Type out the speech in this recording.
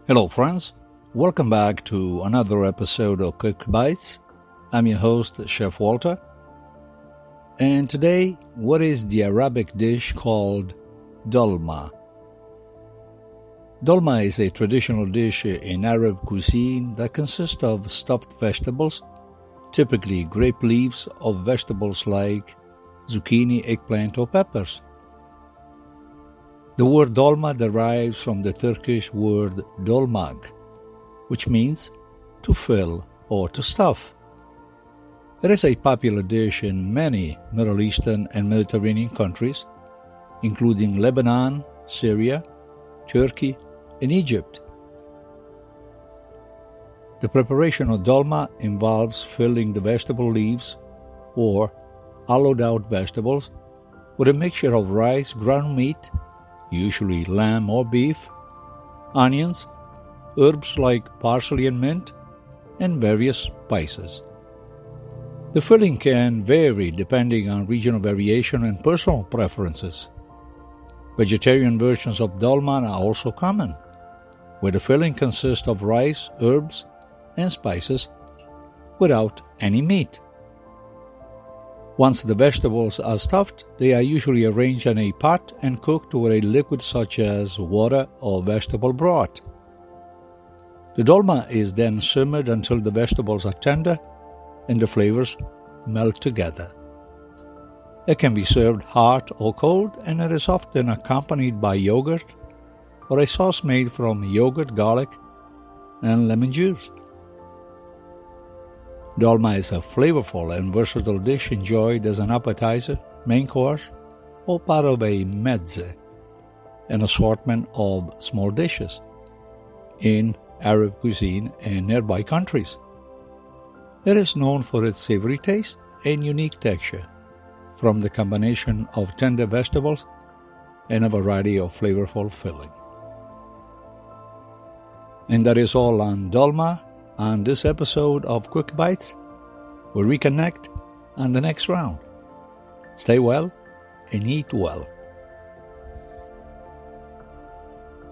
Hello friends, welcome back to another episode of Quick Bites. I'm your host, Chef Walter. And today, what is the Arabic dish called dolma? Dolma is a traditional dish in Arab cuisine that consists of stuffed vegetables, typically grape leaves of vegetables like zucchini, eggplant, or peppers. The word dolma derives from the Turkish word dolmak, which means to fill or to stuff. It is a popular dish in many Middle Eastern and Mediterranean countries, including Lebanon, Syria, Turkey, and Egypt. The preparation of dolma involves filling the vegetable leaves or hollowed-out vegetables with a mixture of rice, ground meat, usually lamb or beef, onions, herbs like parsley and mint, and various spices. The filling can vary depending on regional variation and personal preferences. Vegetarian versions of dolma are also common, where the filling consists of rice, herbs, and spices without any meat. Once the vegetables are stuffed, they are usually arranged in a pot and cooked with a liquid such as water or vegetable broth. The dolma is then simmered until the vegetables are tender and the flavors melt together. It can be served hot or cold, and it is often accompanied by yogurt or a sauce made from yogurt, garlic, and lemon juice. Dolma is a flavorful and versatile dish enjoyed as an appetizer, main course, or part of a mezze, an assortment of small dishes, in Arab cuisine and nearby countries. It is known for its savory taste and unique texture, from the combination of tender vegetables and a variety of flavorful filling. And that is all on dolma on this episode of Quick Bites. We'll reconnect on the next round. Stay well and eat well.